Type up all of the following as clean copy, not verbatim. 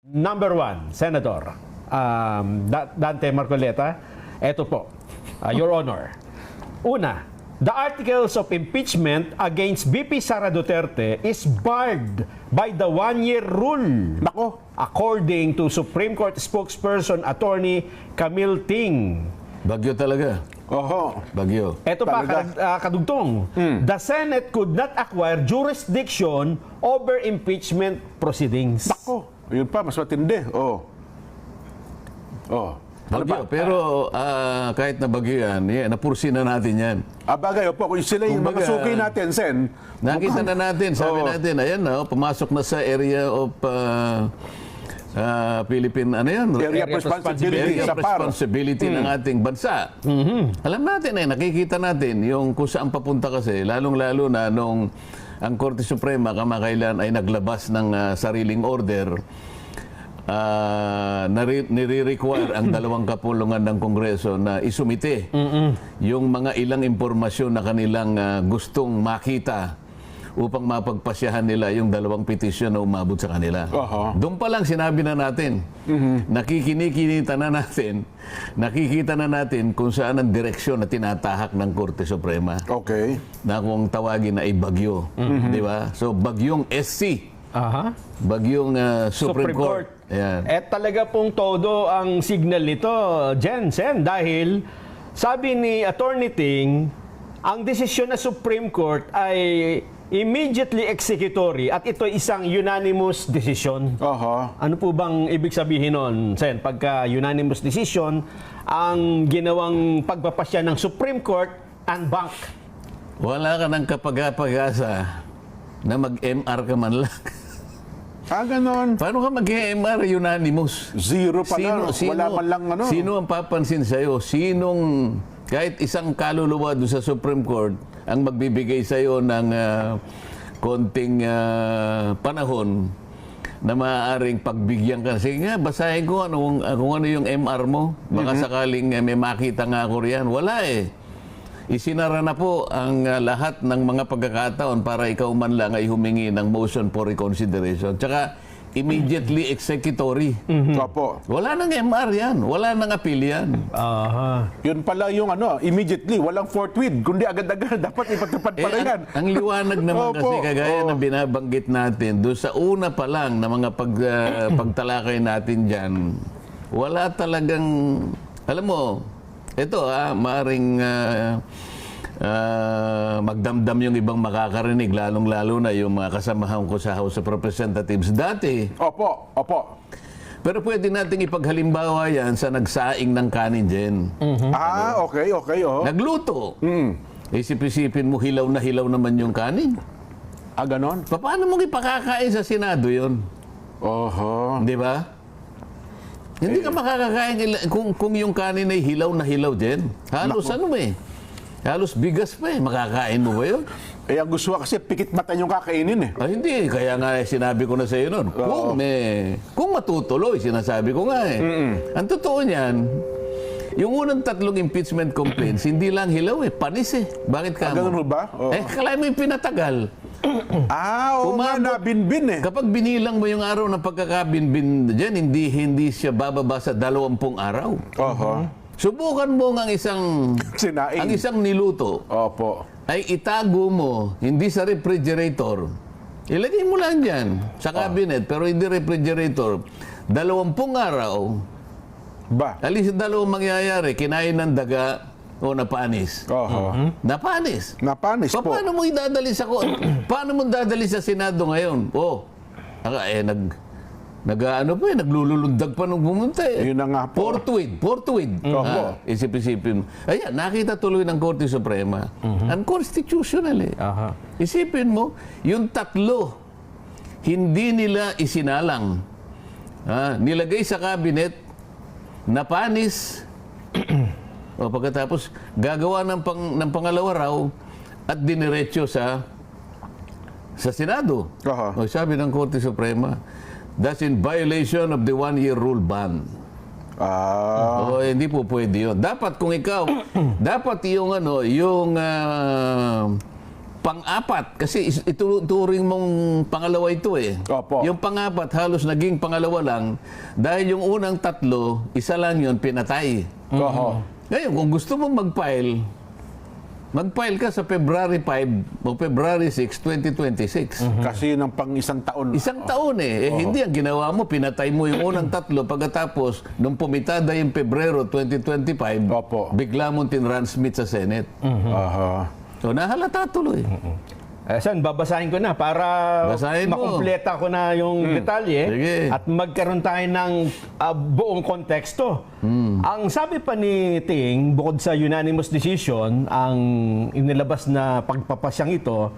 Number one, Senator Dante Marcoleta, eto po, Your Honor. Una, the articles of impeachment against VP Sara Duterte is barred by the one-year rule. Nako. According to Supreme Court spokesperson Attorney Camille Ting. Bagyo talaga. Oho. Bagyo. Ito pa, Talaga. kadugtong. The Senate could not acquire jurisdiction over impeachment proceedings. Nako. Yun pa, mas matindi. Oh. Oh. Ano Bagyo. ba? Pero kahit na bagyo yan, napursi na natin yan. Bagay, opo. Kung sila yung Kumbaga, mga suki natin, Sen. Nakita na natin, sabi Oo. natin, ayan na, pumasok na sa area of Philippine, ano yan? Area of responsibility Area sa of PAR. responsibility ng ating bansa. Alam natin nakikita natin yung kung saan papunta kasi, lalong-lalo na nung ang Korte Suprema kamakailan ay naglabas ng sariling order, nire-require ang dalawang kapulungan ng Kongreso na isumite yung mga ilang impormasyon na kanilang gustong makita upang mapagpasyahan nila yung dalawang petisyon na umabot sa kanila. Doon pa lang sinabi na natin, nakikita na natin kung saan ang direksyon na tinatahak ng Korte Suprema Okay. na kung tawagin na ay bagyo. Di ba? So, bagyong SC. Aha. Bagyong Supreme Court. Ayan. Talaga pong todo ang signal nito, Sen, dahil sabi ni Attorney Ting, ang desisyon ng Supreme Court ay immediately executory at ito isang unanimous decision. Oho. Ano po bang ibig sabihin nun, Sen? Pagka unanimous decision, ang ginawang pagpapasya ng Supreme Court, unbank. Wala ka ng kapag-pag-asa na mag-MR ka man lang. Ganon. Paano ka mag-MR unanimous? Zero pa na. Wala man lang ano. Sino ang papansin sa'yo? Sinong, kahit isang kaluluwa doon sa Supreme Court, ang magbibigay sa'yo ng konting panahon na maaaring pagbigyan ka. Sige nga, basahin ko kung ano yung MR mo. Baka sakaling may makita nga ako riyan. Wala eh. Isinara na po ang lahat ng mga pagkakataon para ikaw man lang ay humingi ng motion for reconsideration. Tsaka immediately executory. Opo. Wala nang MR yan. Wala nang appeal yan. Aha. Yun pala yung immediately, walang forthwith. Kundi agad-agad, dapat ipatupad pala yan. Ang liwanag naman Opo, kasi kagaya oo. ng binabanggit natin, doon sa una pa lang na mga pagtalakay natin dyan, wala talagang, alam mo, ito maaring magdamdam yung ibang makakarinig, lalong-lalo na yung mga kasamahan ko sa House of Representatives dati. Opo, opo. Pero pwede nating ipaghalimbawa yan sa nagsaing ng kanin dyan. Okay, okay, oh. Nagluto. Isip-isipin mo, hilaw na hilaw naman yung kanin. Ganon? Paano mo ipakakain sa Senado yun? Oho. Di ba? Hindi ka makakakain kung yung kanin ay hilaw na hilaw din. Halos halos bigas pa eh. Makakain mo ba yun? Ang gusto ko kasi pikit mata yung kakainin eh. Hindi. Kaya nga sinabi ko na sa iyo nun. Kung matutuloy, sinasabi ko nga eh. Ang totoo niyan, yung unang 3 impeachment complaints, hindi lang hilaw eh. Panis eh. Bakit ka mo? Ganun ba? Kalay mo yung pinatagal. Oo nga, nabinbin eh. Kapag binilang mo yung araw ng pagkakabinbin dyan, hindi siya bababa sa 20 araw. Oho. Subukan mo ang isang Sinaing. ang isang niluto Opo. ay itago mo hindi sa refrigerator. Ilagay mo lang diyan sa cabinet pero hindi refrigerator. 20 araw. Ba? Alis sa dalawang mangyayari, kinain ng daga o napanis. Oho. Napanis. Napanis po. Paano mo idadali sa paano mo dadali sa Senado ngayon? Naglululundag pa nung pumunta eh. Yun na nga po. Forthwith. Opo. Isip-isipin. Ayan, nakita tuloy ng Korte Suprema. Unconstitutional eh. Aha. Isipin mo, yung 3, hindi nila isinalang. Nilagay sa cabinet, napanis, o pagkatapos, gagawa ng pangalawa raw at diniretso sa Senado. Aha. O sabi ng Korte Suprema, that's in violation of the one-year rule ban. Hindi po pwede yun. Dapat kung ikaw, dapat yung pang-apat, kasi ituturing mong pangalawa ito eh. Opo. Yung pang-apat, halos naging pangalawa lang, dahil yung unang tatlo, isa lang yun, pinatay. Oho. Ngayon, kung gusto mong mag-file ka sa February 5 o February 6, 2026. Kasi yun ang pang isang taon. Isang taon eh. Hindi ang ginawa mo, pinatay mo yung unang tatlo, pagkatapos, nung pumitada yung Pebrero 2025, Opo. bigla mong tinransmit sa Senate. Aha. So, nahalata tuloy. Sen, babasahin ko na para Basahin mo. makumpleta ko na yung detalye Sige. at magkaroon tayo ng buong konteksto. Ang sabi pa ni Ting, bukod sa unanimous decision, ang inilabas na pagpapasyang ito,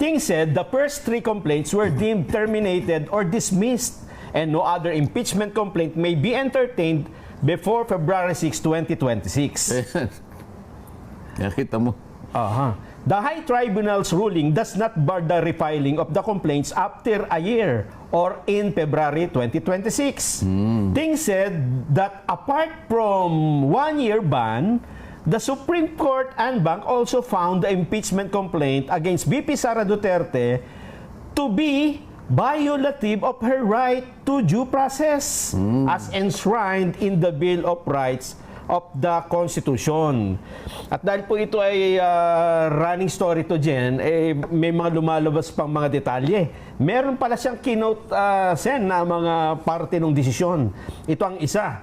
Ting said the first 3 complaints were deemed terminated or dismissed and no other impeachment complaint may be entertained before February 6, 2026. Nakita mo. The High Tribunal's ruling does not bar the refiling of the complaints after a year or in February 2026. Ting said that apart from 1-year ban, the Supreme Court and Bank also found the impeachment complaint against VP Sara Duterte to be violative of her right to due process as enshrined in the Bill of Rights of the Constitution. At dahil po ito ay running story to Jen, may mga lumalabas pang mga detalye. Meron pala siyang keynote Sen na mga parte ng desisyon. Ito ang isa.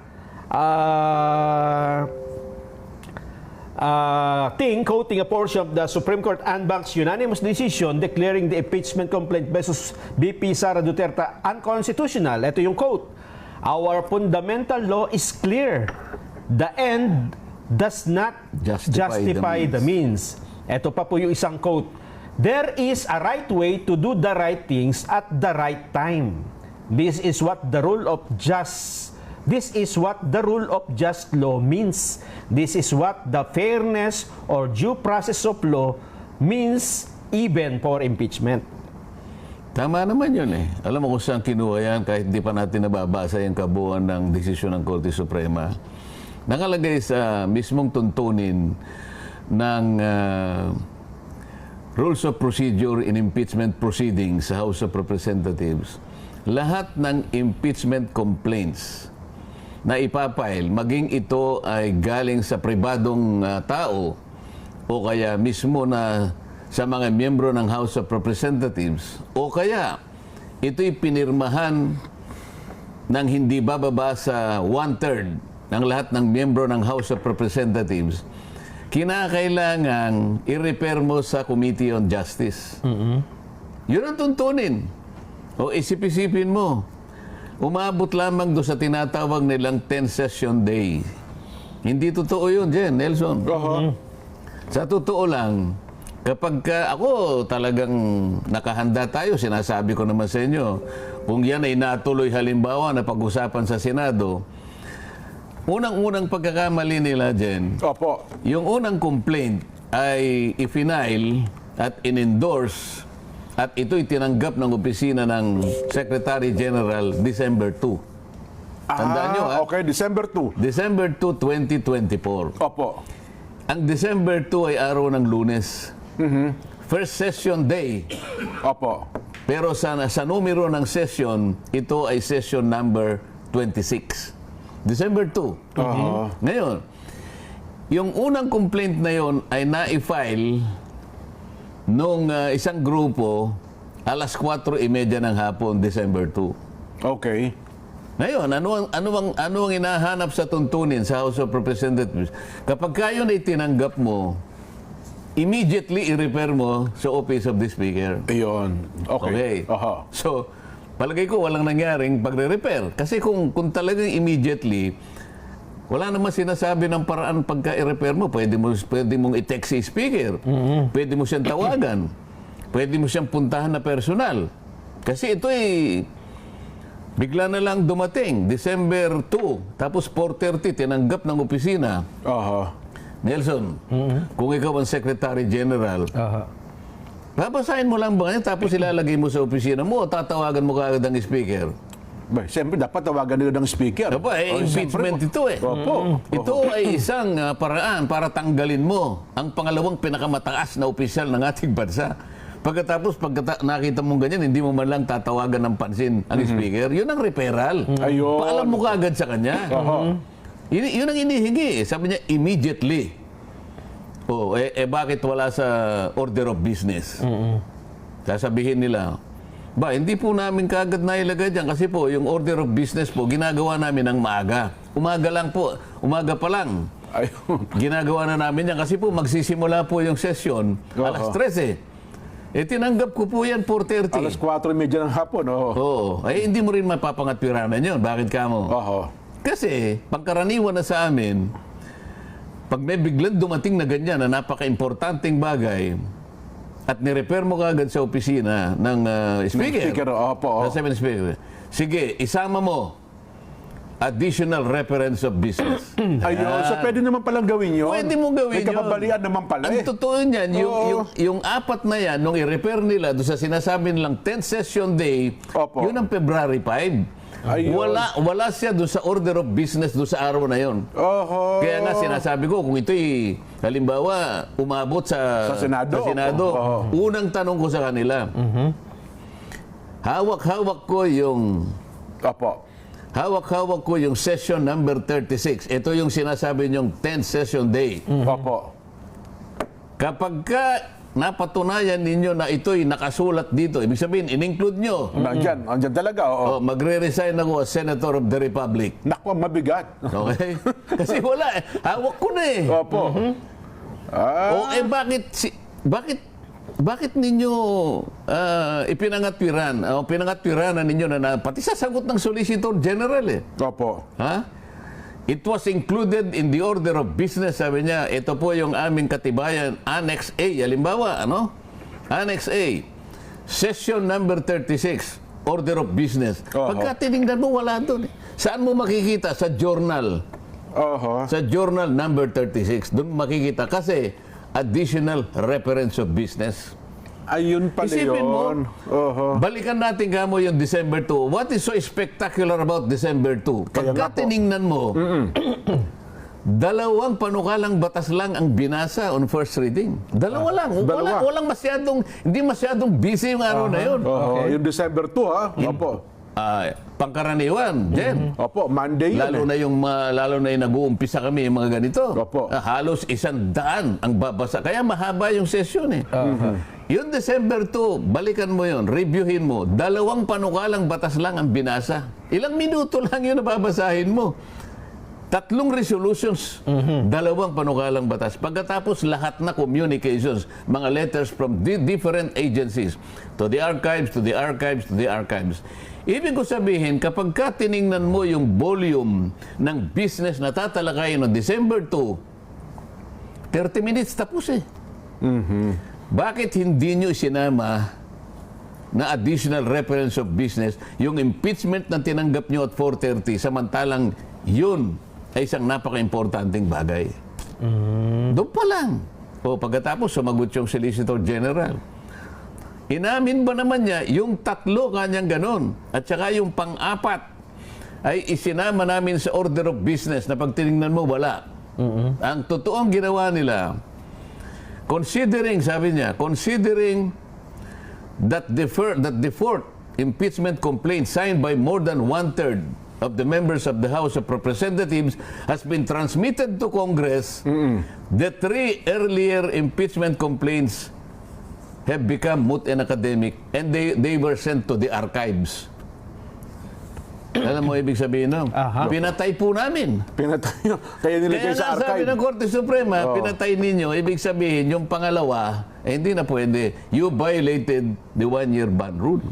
Ting quoting a portion of the Supreme Court and Bank's unanimous decision declaring the impeachment complaint versus VP Sara Duterte unconstitutional. Ito yung quote. Our fundamental law is clear. The end does not justify the means. Ito pa po yung isang quote. There is a right way to do the right things at the right time. This is what the rule of just law means. This is what the fairness or due process of law means even for impeachment. Tama naman yun eh. Alam mo kung saan kinuha yan kahit di pa natin nababasa yung kabuuan ng desisyon ng Korte Suprema. Nakalagay sa mismong tuntunin ng Rules of Procedure in Impeachment Proceedings sa House of Representatives, lahat ng impeachment complaints na ipapile, maging ito ay galing sa pribadong tao o kaya mismo na sa mga miyembro ng House of Representatives o kaya ito'y pinirmahan ng hindi bababa sa 1/3 ng lahat ng miyembro ng House of Representatives, kinakailangan i-repair mo sa Committee on Justice. Yun ang tuntunin. O isip-isipin mo, umabot lamang doon sa tinatawag nilang 10-session day. Hindi totoo yun, Jen, Nelson. Sa totoo lang, kapag ako talagang nakahanda tayo, sinasabi ko naman sa inyo, kung yan ay natuloy halimbawa na pag-usapan sa Senado, unang-unang pagkakamali nila, Jen, Opo. yung unang complaint ay i-file at in-endorse at ito'y tinanggap ng opisina ng Secretary General December 2. Tandaan nyo, ha? Okay, December 2. December 2, 2024. Opo. Ang December 2 ay araw ng Lunes. First session day. Opo. Pero sa numero ng session, ito ay session number 26. December 2. Ngayon, yung unang complaint na yon ay na-file nung isang grupo alas 4:30 ng hapon, December 2. Okay. Ngayon, ano ang hinahanap sa tuntunin sa House of Representatives? Kapag kayo na itinanggap mo, immediately i-repair mo sa Office of the Speaker. Ayun. Okay. Aha. So, palagay ko walang nangyaring pagre-repair. Kasi kung talagang immediately, wala naman sinasabi ng paraan pagka i-repair mo. Pwede mong i-text si Speaker. Pwede mo siyang tawagan. Pwede mo siyang puntahan na personal. Kasi ito bigla na lang dumating. December 2. Tapos 4:30, tinanggap ng opisina. Aha. Nelson, kung ikaw ang Secretary General, babasahin mo lang ba yan, tapos ilalagay mo sa opisina mo o tatawagan mo kaagad ang speaker? Siyempre, dapat tawagan nila ng speaker. Opo, impeachment ito eh. Opo. Ito ay isang paraan para tanggalin mo ang pangalawang pinakamataas na opisyal ng ating bansa. Pagkatapos, nakita mong ganyan, hindi mo man lang tatawagan ng pansin ang speaker, yun ang referral. Ayun. Paalam mo kaagad sa kanya. Yun ang inihingi. Sabi niya, immediately. Bakit wala sa order of business? Sasabihin nila, hindi po namin kaagad nailagay dyan kasi po yung order of business po, ginagawa namin ng maaga. Umaga pa lang. Ayun. Ginagawa na namin yan kasi po magsisimula po yung session alas 13 tinanggap ko po yan 4:30. Alas 4:30 ng hapon. Hindi mo rin mapapangatwiranan yun. Bakit ka mo? Kasi, pangkaraniwan na sa amin, pag may biglang dumating na ganyan na napaka-importanting bagay, at nirepair mo kaagad sa opisina ng speaker. Sabi ng speaker, sige, isama mo additional reference of business. Ayun, so pwede naman palang gawin yun. Pwede mo gawin May kababalian naman pala Ang totoo niyan, yung apat na yan, nung i-repair nila doon sa sinasabi nilang 10th session day, yun ang February 5. Ayun. Wala siya doon sa order of business doon sa araw na yon. Kaya nga sinasabi ko, kung ito'y halimbawa umabot sa Senado, unang tanong ko sa kanila, hawak-hawak ko yung session number 36. Ito yung sinasabi niyong 10th session day. Kapag ka napatunayan ninyo na ito'y nakasulat dito, ibig sabihin, in-include nyo. Andyan talaga, Magre-resign ako as Senator of the Republic. Naku, mabigat. Okay? Kasi wala eh. Hawak ko na eh. Bakit ninyo pinangatwiranan ninyo na pati sasagot ng Solicitor General eh. It was included in the order of business, sabi niya. Ito po yung aming katibayan, Annex A. Halimbawa, Annex A. Session number 36, order of business. Pagka tinignan mo, wala doon. Saan mo makikita? Sa journal. Sa journal number 36. Doon makikita kasi additional reference of business. Ayun pala Isipin yun. Balikan natin kamo yung December 2. What is so spectacular about December 2? Pagka tiningnan mo, dalawang panukalang batas lang ang binasa on first reading. Dalawa lang. Hindi masyadong busy yung araw na yun. Yung December 2, ha? Pangkaraniwan, Jen. Monday yun. Lalo na yung nag-uumpisa kami yung mga ganito. Halos 100 ang babasa. Kaya mahaba yung session eh. Yung December 2, balikan mo yun, reviewin mo. Dalawang panukalang batas lang ang binasa. Ilang minuto lang yun na babasahin mo. 3 resolutions, 2 panukalang batas. Pagkatapos lahat na communications, mga letters from different agencies, to the archives, to the archives, to the archives. Ibig ko sabihin, kapag ka tiningnan mo yung volume ng business na tatalakayin no December 2, 30 minutes tapos eh. Bakit hindi nyo isinama na additional reference of business yung impeachment na tinanggap nyo at 4:30 samantalang yun ay isang napaka-importanting bagay? Doon pa lang. Pagkatapos sumagot yung Solicitor General. Inamin ba naman niya yung 3 kanyang ganon at saka yung pang-4 ay isinama namin sa order of business na pag tinignan mo wala. Ang totoong ginawa nila, considering that the fourth impeachment complaint signed by more than 1/3 of the members of the House of Representatives has been transmitted to Congress, the 3 earlier impeachment complaints have become moot and academic and they were sent to the archives. Alam mo ibig sabihin nun? Pinatay po namin. Pinatay nyo. Kaya nilagay sa archive. Sabi ng Korte Suprema, pinatay ninyo. Ibig sabihin, yung pangalawa, hindi na pwede. You violated the 1-year ban rule.